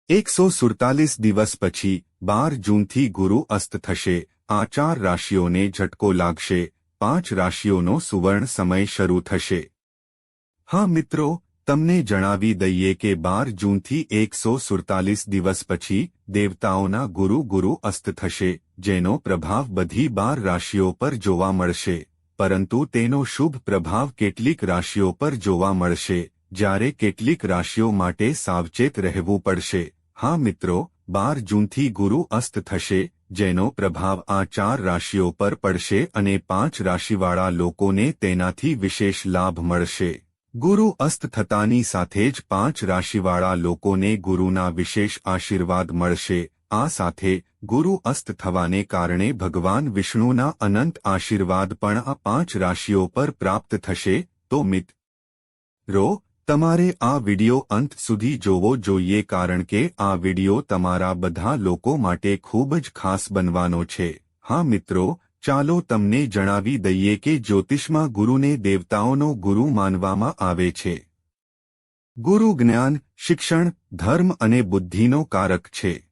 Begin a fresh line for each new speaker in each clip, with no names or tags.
147 દિવસ પછી 12 જૂનથી ગુરુ અસ્ત થશે। આ 4 રાશિઓને ઝટકો લાગશે। 5 રાશિઓનો સુવર્ણ સમય શરૂ થશે। હા મિત્રો, તમને જણાવી દઈએ કે 12 જૂનથી 147 દિવસ પછી દેવતાઓના ગુરુ અસ્ત થશે, જેનો પ્રભાવ બધી 12 રાશિઓ પર જોવા મળશે। પરંતુ તેનો શુભ પ્રભાવ કેટલીક રાશિઓ પર જોવા મળશે, જ્યારે કેટલીક રાશિઓ માટે સાવચેત રહેવું પડશે। હા મિત્રો, 12 જૂનથી ગુરુ અસ્ત થશે, જેનો પ્રભાવ આ 4 રાશિઓ પર પડશે અને 5 રાશિવાળા લોકોને તેનાથી વિશેષ લાભ મળશે। ગુરુ અસ્ત થતાની સાથે જ 5 રાશિવાળા લોકોને ગુરુના વિશેષ આશીર્વાદ મળશે। આ સાથે ગુરુ અસ્ત થવાને કારણે ભગવાન વિષ્ણુના અનંત આશીર્વાદ પણ આ 5 રાશિઓ પર પ્રાપ્ત થશે। તો મિત્રો, તમારે આ વિડિયો અંત સુધી જોવો જોઈએ, કારણ કે આ વિડિયો તમારા બધા લોકો માટે ખૂબ જ ખાસ બનવાનો છે। હા મિત્રો, ચાલો તમને જણાવી દઈએ કે જ્યોતિષમાં ગુરુને દેવતાઓનો ગુરુ માનવામાં આવે છે। ગુરુ જ્ઞાન, શિક્ષણ, ધર્મ અને બુદ્ધિનો કારક છે।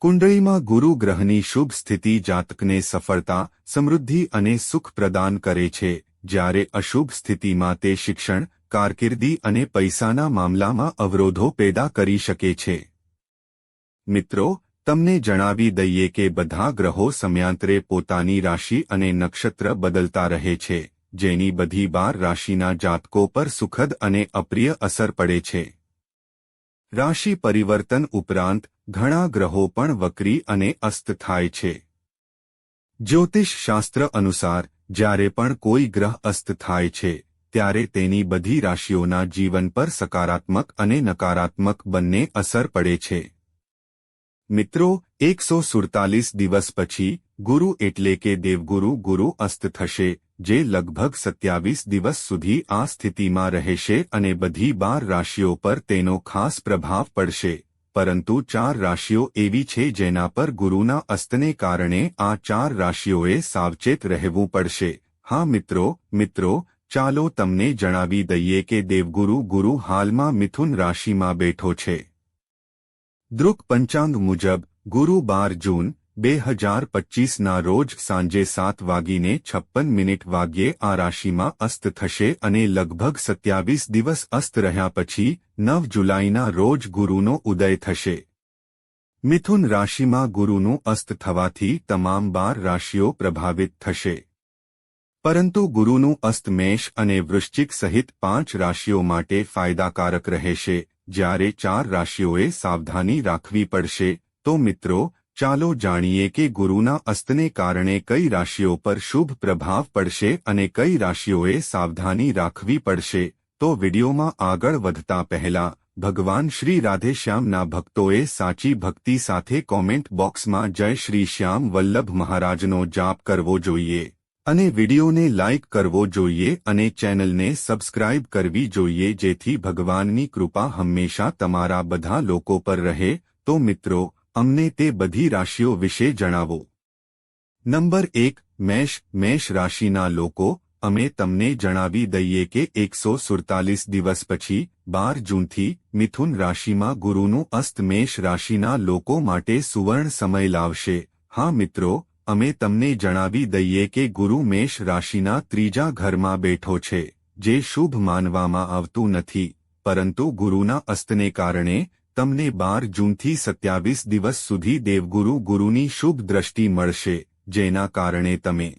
કુંડળીમાં ગુરુ ગ્રહની શુભ સ્થિતિ જાતકને સફળતા, સમૃદ્ધિ અને સુખ પ્રદાન કરે છે, જ્યારે અશુભ સ્થિતિમાં તે શિક્ષણ, કારકિર્દી અને પૈસાના મામલામાં અવરોધો પેદા કરી શકે છે। મિત્રો, તમને જણાવી દઈએ કે બધા ગ્રહો સમયાંતરે પોતાની રાશિ અને નક્ષત્ર બદલતા રહે છે, જેની બધી 12 રાશિના જાતકો પર સુખદ અને અપ્રિય અસર પડે છે। રાશિ પરિવર્તન ઉપરાંત ઘણા ગ્રહો પણ વક્રી અને અસ્ત થાય છે। જ્યોતિષ શાસ્ત્ર અનુસાર જ્યારે પણ કોઈ ગ્રહ અસ્ત થાય છે, ત્યારે તેની બધી રાશિઓના જીવન પર સકારાત્મક અને નકારાત્મક બંને અસર પડે છે। મિત્રો, 147 દિવસ પછી ગુરુ એટલે કે દેવગુરુ ગુરુ અસ્ત થશે, જે લગભગ 27 દિવસ સુધી આ સ્થિતિમાં રહેશે અને બધી 12 રાશિઓ પર તેનો ખાસ પ્રભાવ પડશે। પરંતુ 4 રાશિઓ એવી છે જેના પર ગુરુના અસ્તને કારણે આ 4 રાશિઓએ સાવચેત રહેવું પડશે। હા મિત્રો, ચાલો તમને જણાવી દઈએ કે દેવગુરુ ગુરુ હાલમાં મિથુન રાશિમાં બેઠો છે। દૃક પંચાંગ મુજબ ગુરુ 12 જૂન 2025ના રોજ સાંજે 7:56 આ રાશિમાં અસ્ત થશે અને લગભગ 27 દિવસ અસ્ત રહ્યા પછી 9 જુલાઈના રોજ ગુરુનો ઉદય થશે। મિથુન રાશિમાં ગુરુનું અસ્ત થવાથી તમામ 12 રાશિઓ પ્રભાવિત થશે। પરંતુ ગુરુનું અસ્ત મેષ અને વૃશ્ચિક સહિત 5 રાશિઓ માટે ફાયદાકારક રહેશે, જ્યારે 4 રાશિઓએ સાવધાની રાખવી પડશે। તો મિત્રો, ચાલો જાણીએ કે ગુરુના અસ્તને કારણે કઈ રાશિઓ પર શુભ પ્રભાવ પડશે અને કઈ રાશિઓએ સાવધાની રાખવી પડશે। તો વિડિયોમાં આગળ વધતા પહેલા ભગવાન શ્રી રાધેશ્યામના ભક્તોએ સાચી ભક્તિ સાથે કોમેન્ટ બોક્સમાં જય શ્રી શ્યામ વલ્લભ મહારાજનો જાપ કરવો જોઈએ અને વિડિયોને લાઇક કરવો જોઈએ અને ચેનલને સબસ્ક્રાઇબ કરવી જોઈએ, જેથી ભગવાનની કૃપા હંમેશા તમારા બધા લોકો પર રહે। તો મિત્રો, અમને તે બધી રાશિઓ વિશે જણાવો। નંબર 1, મેષ રાશિના લોકો, અમે તમને જણાવી દઈએ કે 147 દિવસ પછી 12 જૂનથી મિથુન રાશિમાં ગુરુનું અસ્ત મેષ રાશિના લોકો માટે સુવર્ણ સમય લાવશે। હા મિત્રો, અમે તમને જણાવી દઈએ કે ગુરુ મેષ રાશિના 3જા ઘરમાં બેઠો છે, જે શુભ માનવામાં આવતું નથી, પરંતુ ગુરુના અસ્તને કારણે તમને 12 જૂનથી 27 દિવસ સુધી દેવગુરુ ગુરુની શુભ દ્રષ્ટિ મળશે, જેના કારણે તમે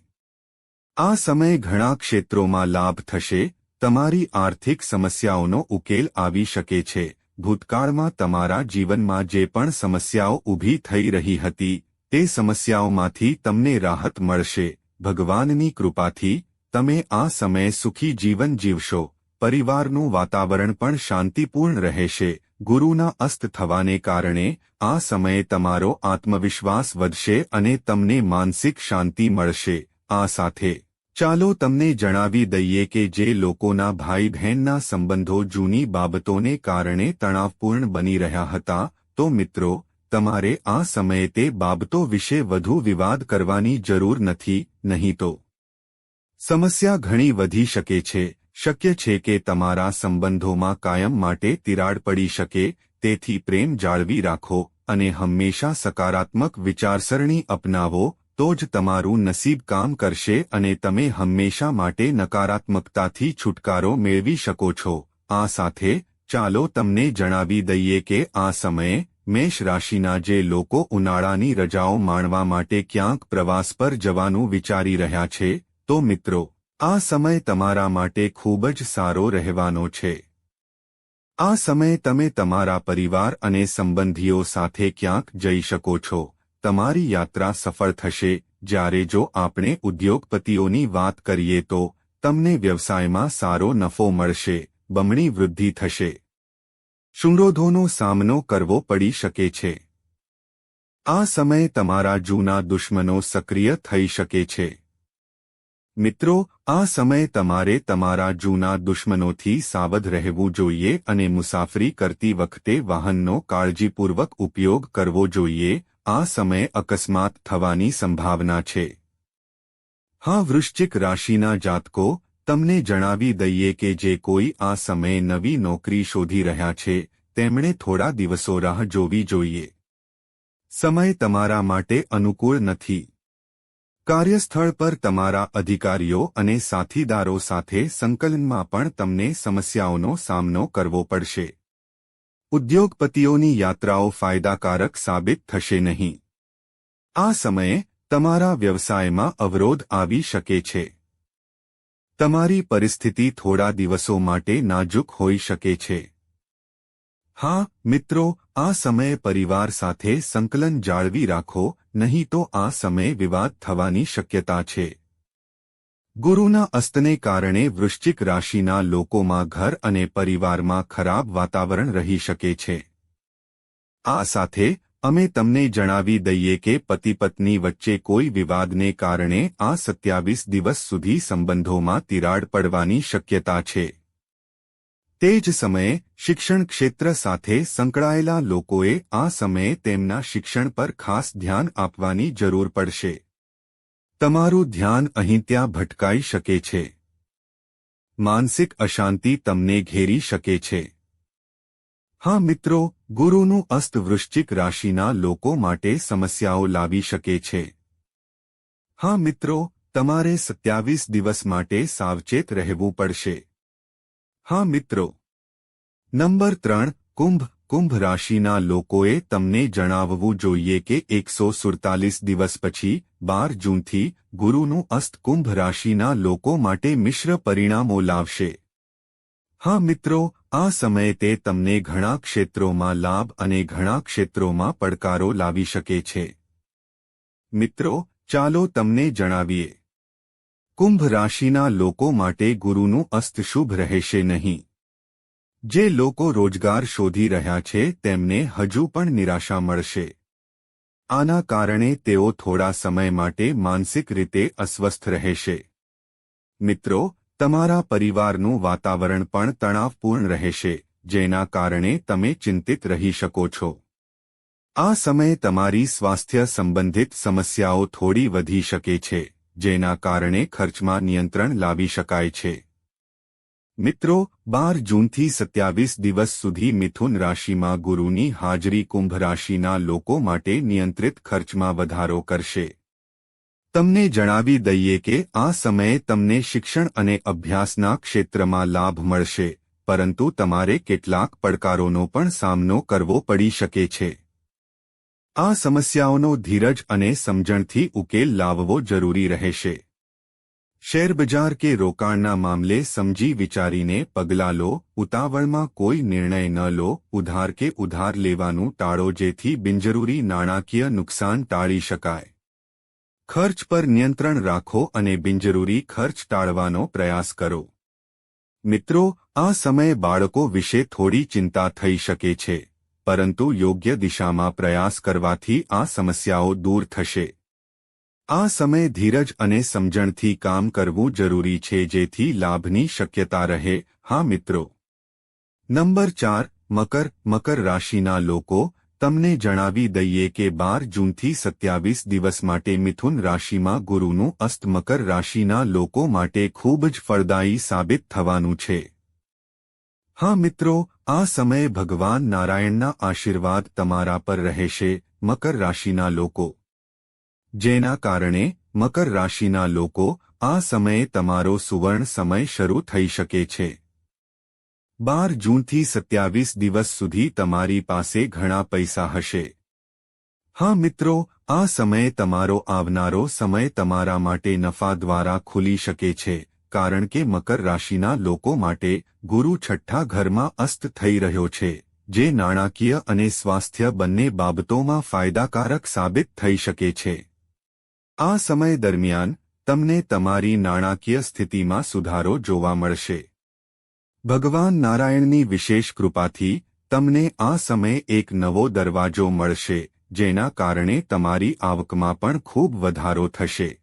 આ સમયે ઘણા ક્ષેત્રોમાં લાભ થશે। તમારી આર્થિક સમસ્યાઓનો ઉકેલ આવી શકે છે। ભૂતકાળમાં તમારા જીવનમાં જે પણ સમસ્યાઓ ઊભી થઈ રહી હતી, તે સમસ્યાઓમાંથી તમને રાહત મળશે। ભગવાનની કૃપાથી તમે આ સમયે સુખી જીવન જીવશો। પરિવારનું વાતાવરણ પણ શાંતિપૂર્ણ રહેશે। ગુરુના અસ્ત થવાને કારણે આ સમયે તમારો આત્મવિશ્વાસ વધશે અને તમને માનસિક શાંતિ મળશે। આ સાથે ચાલો તમને જણાવી દઈએ કે જે લોકોના ભાઈ બહેનના સંબંધો જૂની બાબતોને કારણે તણાવપૂર્ણ બની રહ્યા હતા, તો મિત્રો, તમારે આ સમયે તે બાબતો વિશે વધુ વિવાદ કરવાની જરૂર નથી, નહીં તો સમસ્યા ઘણી વધી શકે છે। શક્ય છે કે તમારા સંબંધોમાં કાયમ માટે તિરાડ પડી શકે, તેથી પ્રેમ જાળવી રાખો અને હંમેશા સકારાત્મક વિચારસરણી અપનાવો તો જ તમારું નસીબ કામ કરશે અને તમે હંમેશા માટે નકારાત્મકતાથી છુટકારો મેળવી શકો છો. આ સાથે ચાલો તમને જણાવી દઈએ કે આ સમયે મેષ રાશિના જે લોકો ઉનાળાની રજાઓ માણવા માટે ક્યાંક પ્રવાસ પર જવાનું વિચારી રહ્યા છે તો મિત્રો આ સમય તમારા માટે ખૂબ જ સારો રહેવાનો છે. આ સમયે તમે તમારા પરિવાર અને સંબંધીઓ સાથે ક્યાંક જઈ શકો છો. તમારી યાત્રા સફળ થશે. જ્યારે જો આપણે ઉદ્યોગપતિઓની વાત કરીએ તો તમને વ્યવસાયમાં સારો નફો મળશે, બમણી વૃદ્ધિ થશે. શુંરોધોનો સામનો કરવો પડી શકે છે. આ સમયે તમારા જૂના દુશ્મનો સક્રિય થઈ શકે છે. મિત્રો, આ સમયે તમારે તમારા જૂના દુશ્મનોથી સાવધ રહેવું જોઈએ અને મુસાફરી કરતી વખતે વાહનનો કાળજીપૂર્વક ઉપયોગ કરવો જોઈએ. આ સમયે અકસ્માત થવાની સંભાવના છે. હા, વૃશ્ચિક રાશિના જાતકો, તમને જણાવી દઈએ કે જે કોઈ આ સમયે નવી નોકરી શોધી રહ્યા છે તેમણે થોડા દિવસો રાહ જોવી જોઈએ. સમય તમારા માટે અનુકૂળ નથી. કાર્યસ્થળ પર તમારા અધિકારીઓ અને સાથીદારો સાથે સંકલનમાં પણ તમને સમસ્યાઓનો સામનો કરવો પડશે. ઉદ્યોગપતિઓની યાત્રાઓ ફાયદાકારક સાબિત થશે નહીં. આ સમયે તમારા વ્યવસાયમાં અવરોધ આવી શકે છે. તમારી પરિસ્થિતિ થોડા દિવસો માટે નાજુક હોઈ શકે છે. હા મિત્રો, આ સમયે પરિવાર સાથે સંકલન જાળવી રાખો, નહીં તો આ સમયે વિવાદ થવાની શક્યતા છે. ગુરુના અસ્તને કારણે વૃશ્ચિક રાશિના લોકોમાં ઘર અને પરિવારમાં ખરાબ વાતાવરણ રહી શકે છે. આ સાથે અમે તમને જણાવી દઈએ કે પતિ-પત્ની વચ્ચે કોઈ વિવાદને કારણે આ 27 દિવસ સુધી સંબંધોમાં તિરાડ પડવાની શક્યતા છે. તે જ સમયે શિક્ષણ ક્ષેત્ર સાથે સંકળાયેલા લોકોએ આ સમયે તેમના શિક્ષણ પર ખાસ ધ્યાન આપવાની જરૂર પડશે. તમારું ધ્યાન અહીં ત્યાં ભટકાઈ શકે છે. માનસિક અશાંતિ તમને ઘેરી શકે છે. હા મિત્રો, ગુરુનું અસ્ત વૃશ્ચિક રાશિના લોકો માટે સમસ્યાઓ લાવી શકે છે. હા મિત્રો, તમારે 27 દિવસ માટે સાવચેત રહેવું પડશે. હા મિત્રો. નંબર 3, કુંભ રાશિના લોકોએ તમને જણાવવું જોઈએ કે 147 દિવસ પછી 12 જૂનથી ગુરુનું અસ્ત કુંભ રાશિના લોકો માટે મિશ્ર પરિણામો લાવશે. હા મિત્રો, આ સમયે તે તમને ઘણા ક્ષેત્રોમાં લાભ અને ઘણા ક્ષેત્રોમાં પડકારો લાવી શકે છે. મિત્રો, ચાલો તમને જણાવીએ. કુંભ રાશિના લોકો માટે ગુરુનું અસ્ત શુભ રહેશે નહીં. જે લોકો રોજગાર શોધી રહ્યા છે તેમને હજુ પણ નિરાશા મળશે. આના કારણે તેઓ થોડા સમય માટે માનસિક રીતે અસ્વસ્થ રહેશે. મિત્રો, તમારા પરિવારનું વાતાવરણ પણ તણાવપૂર્ણ રહેશે, જેના કારણે તમે ચિંતિત રહી શકો છો. આ સમયે તમારી સ્વાસ્થ્ય સંબંધિત સમસ્યાઓ થોડી વધી શકે છે, જેના કારણે ખર્ચમાં નિયંત્રણ લાવી શકાય છે. મિત્રો, 12 જૂનથી 27 દિવસ સુધી મિથુન રાશિમાં ગુરુની હાજરી કુંભ રાશિના લોકો માટે નિયંત્રિત ખર્ચમાં વધારો કરશે. તમને જણાવી દઈએ કે આ સમયે તમને શિક્ષણ અને અભ્યાસના ક્ષેત્રમાં લાભ મળશે, પરંતુ તમારે કેટલાક પડકારોનો પણ સામનો કરવો પડી શકે છે. આ સમસ્યાઓનો ધીરજ અને સમજણથી ઉકેલ લાવવો જરૂરી રહેશે. શેરબજાર કે રોકાણના મામલે સમજી વિચારીને પગલાં લો. ઉતાવળમાં કોઈ નિર્ણય ન લો. ઉધાર લેવાનું ટાળો, જેથી બિનજરૂરી નાણાકીય નુકસાન ટાળી શકાય. ખર્ચ પર નિયંત્રણ રાખો અને બિનજરૂરી ખર્ચ ટાળવાનો પ્રયાસ કરો. મિત્રો, આ સમયે બાળકો વિશે થોડી ચિંતા થઈ શકે છે, પરંતુ યોગ્ય દિશામાં પ્રયાસ કરવાથી આ સમસ્યાઓ દૂર થશે. આ સમયે ધીરજ અને સમજણથી કામ કરવું જરૂરી છે, જેથી લાભની શક્યતા રહે. હા મિત્રો. નંબર 4, મકર રાશિના લોકો, તમને જણાવી દઈએ કે 12 જૂનથી 27 દિવસ માટે મિથુન રાશિમાં ગુરુનું અસ્ત મકર રાશિના લોકો માટે ખૂબ જ ફળદાયી સાબિત થવાનું છે. હા મિત્રો, આ સમયે ભગવાન નારાયણના આશીર્વાદ તમારા પર રહેશે. મકર રાશિના લોકો, જેના કારણે મકર રાશિના લોકો આ સમયે તમારો સુવર્ણ સમય શરૂ થઈ શકે છે. 12 જૂનથી 27 દિવસ સુધી તમારી પાસે ઘણા પૈસા હશે. હા મિત્રો, આ સમયે તમારો આવનારો સમય તમારા માટે નફા દ્વારા ખુલી શકે છે, કારણ કે મકર રાશિના લોકો માટે ગુરુ 6ઠ્ઠા ઘરમાં અસ્ત થઈ રહ્યો છે, જે નાણાકીય અને સ્વાસ્થ્ય બંને બાબતોમાં ફાયદાકારક સાબિત થઈ શકે છે. આ સમય દરમિયાન તમને તમારી નાણાકીય સ્થિતિમાં સુધારો જોવા મળશે. ભગવાન નારાયણની વિશેષ કૃપાથી તમને આ સમયે એક નવો દરવાજો મળશે, જેના કારણે તમારી આવકમાં પણ ખૂબ વધારો થશે.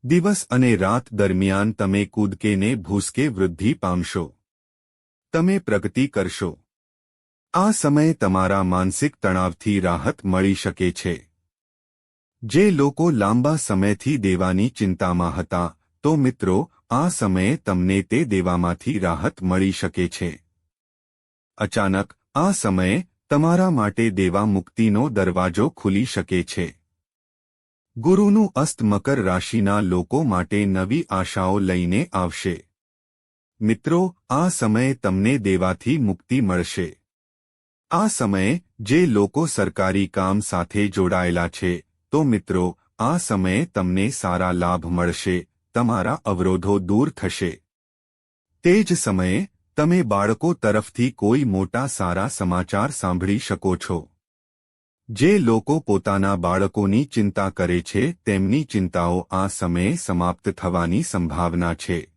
દિવસ અને રાત દરમિયાન તમે કૂદકે ને ભૂસકે વૃદ્ધિ પામશો. તમે પ્રગતિ કરશો. આ સમયે તમારા માનસિક તણાવથી રાહત મળી શકે છે. જે લોકો લાંબા સમયથી દેવાની ચિંતામાં હતા, તો મિત્રો, આ સમયે તમને તે દેવામાંથી રાહત મળી શકે છે. અચાનક આ સમયે તમારા માટે દેવા મુક્તિનો દરવાજો ખુલી શકે છે. ગુરુનું અસ્ત મકર રાશિના લોકો માટે નવી આશાઓ લઈને આવશે. મિત્રો, આ સમયે તમને દેવાથી મુક્તિ મળશે. આ સમયે જે લોકો સરકારી કામ સાથે જોડાયેલા છે, તો મિત્રો, આ સમયે તમને સારા લાભ મળશે. તમારા અવરોધો દૂર થશે. તે જ સમયે તમે બાળકો તરફથી કોઈ મોટા સારા સમાચાર સાંભળી શકો છો. જે લોકો પોતાના બાળકોની ચિંતા કરે છે, તેમની ચિંતાઓ આ સમયે સમાપ્ત થવાની સંભાવના છે.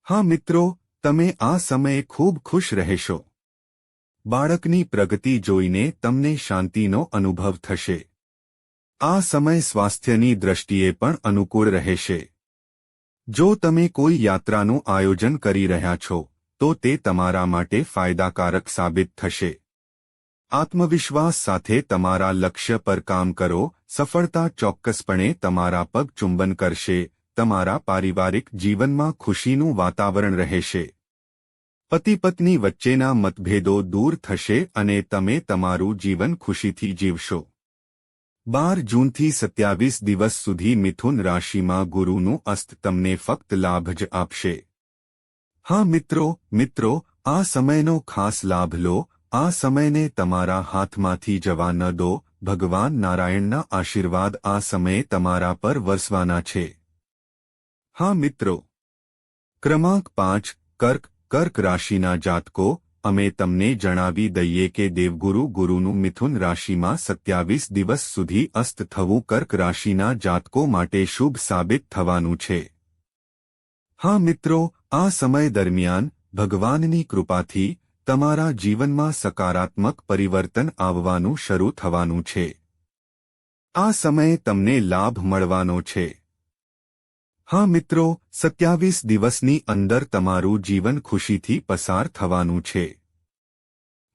હા મિત્રો, તમે આ સમયે ખૂબ ખુશ રહેશો. બાળકની પ્રગતિ જોઈને તમને શાંતિનો અનુભવ થશે. આ સમય સ્વાસ્થ્યની દ્રષ્ટિએ પણ અનુકૂળ રહેશે. જો તમે કોઈ યાત્રાનું આયોજન કરી રહ્યા છો, તો તે તમારા માટે ફાયદાકારક સાબિત થશે. આત્મવિશ્વાસ સાથે તમારા લક્ષ્ય પર કામ કરો. સફળતા ચોક્કસપણે તમારા પગ ચુંબન કરશે. તમારા પારિવારિક જીવનમાં ખુશીનું વાતાવરણ રહેશે. પતિ-પત્ની વચ્ચેના મતભેદો દૂર થશે અને તમે તમારું જીવન ખુશીથી જીવશો. 12 જૂનથી 27 દિવસ સુધી મિથુન રાશિમાં ગુરુનું અસ્ત તમને ફક્ત લાભ જ આપશે. હા મિત્રો, આ સમયનો ખાસ લાભ લો. આ સમયને તમારા હાથમાંથી જવા ન દો. ભગવાન નારાયણના આશીર્વાદ આ સમયે તમારા પર વરસવાના છે. હા મિત્રો. ક્રમાંક 5 કર્ક રાશિના જાતકો, અમે તમને જણાવી દઈએ કે દેવગુરુ ગુરુનું મિથુન રાશિમાં 27 દિવસ સુધી અસ્ત થવું કર્ક રાશિના જાતકો માટે શુભ સાબિત થવાનું છે. હા મિત્રો, આ સમય દરમિયાન ભગવાનની કૃપાથી તમારા જીવનમાં સકારાત્મક પરિવર્તન આવવાનું શરૂ થવાનું છે. આ સમયે તમને લાભ મળવાનો છે. હા મિત્રો, 27 દિવસની અંદર તમારું જીવન ખુશીથી પસાર થવાનું છે.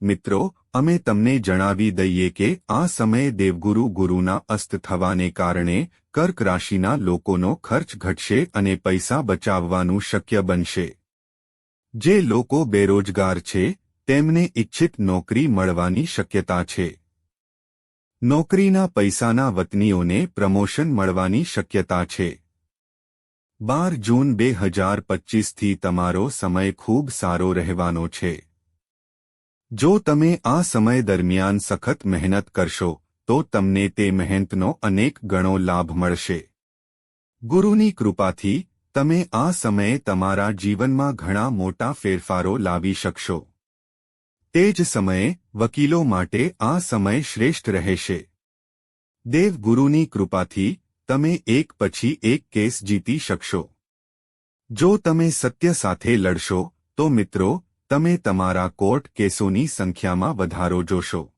મિત્રો, અમે તમને જણાવી દઈએ કે આ સમયે દેવગુરુ ગુરુના અસ્ત થવાને કારણે કર્ક રાશિના લોકોનો ખર્ચ ઘટશે અને પૈસા બચાવવાનું શક્ય બનશે. જે લોકો બેરોજગાર છે, તેમને ઇચ્છિત નોકરી મળવાની શક્યતા છે. નોકરીના પૈસાના વતનીઓને પ્રમોશન મળવાની શક્યતા છે. 12 જૂન 2025થી તમારો સમય ખૂબ સારો રહેવાનો છે. જો તમે આ સમય દરમિયાન સખત મહેનત કરશો, તો તમને તે મહેનતનો અનેક ગણો લાભ મળશે. ગુરુની કૃપાથી તમે આ સમયે તમારા જીવનમાં ઘણા મોટા ફેરફારો લાવી શકશો. તે જ સમયે વકીલો માટે આ સમય શ્રેષ્ઠ રહેશે. દેવગુરુની કૃપાથી તમે એક પછી એક કેસ જીતી શકશો. જો તમે સત્ય સાથે લડશો, તો મિત્રો, તમે તમારા કોર્ટ કેસોની સંખ્યામાં વધારો જોશો.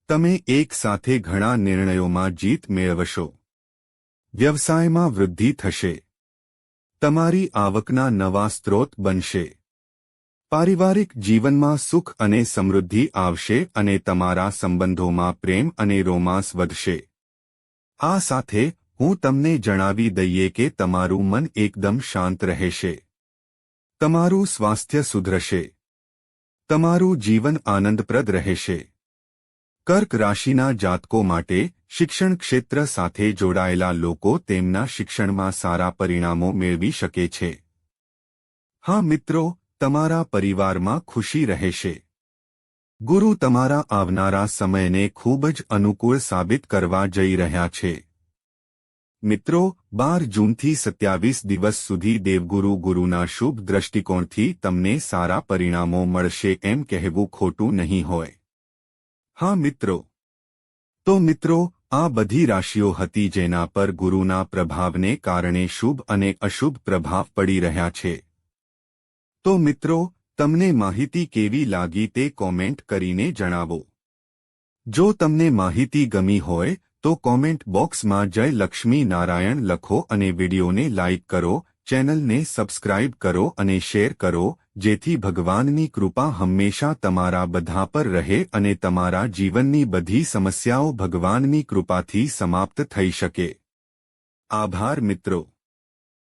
તમે એક સાથે ઘણા નિર્ણયોમાં જીત મેળવશો. વ્યવસાયમાં વૃદ્ધિ થશે. તમારી આવકના નવા સ્ત્રોત બનશે. પારિવારિક જીવનમાં સુખ અને સમૃદ્ધિ આવશે અને તમારા સંબંધોમાં પ્રેમ અને રોમાંસ વધશે. આ સાથે હું તમને જણાવી દઈએ કે તમારું મન એકદમ શાંત રહેશે. તમારું સ્વાસ્થ્ય સુધરશે. તમારું જીવન આનંદપ્રદ રહેશે. કર્ક રાશિના જાતકો માટે શિક્ષણ ક્ષેત્ર સાથે જોડાયેલા લોકો તેમના શિક્ષણમાં સારા પરિણામો મેળવી શકે છે. હા મિત્રો, તમારા પરિવારમાં ખુશી રહેશે. ગુરુ તમારા આવનારા સમયને ખૂબ જ અનુકૂળ સાબિત કરવા જઈ રહ્યા છે. મિત્રો, 12 જૂનથી 27 દિવસ સુધી દેવગુરુ ગુરુના શુભ દ્રષ્ટિકોણથી તમને સારા પરિણામો મળશે એમ કહેવું ખોટું નહીં હોય. હા મિત્રો, તો મિત્રો, આ બધી રાશિઓ હતી જેના પર ગુરુના પ્રભાવને કારણે શુભ અને અશુભ પ્રભાવ પડી રહ્યા છે. તો મિત્રો, તમને માહિતી કેવી લાગી તે કોમેન્ટ કરીને જણાવો. જો તમને માહિતી ગમી હોય તો કોમેન્ટ બોક્સમાં જય લક્ષ્મી નારાયણ લખો અને વિડીયોને લાઇક કરો, ચેનલને સબસ્ક્રાઇબ કરો અને શેર કરો, જેથી ભગવાનની કૃપા હંમેશા તમારા બધા પર રહે અને તમારા જીવનની બધી સમસ્યાઓ ભગવાનની કૃપાથી સમાપ્ત થઈ શકે. આભાર મિત્રો.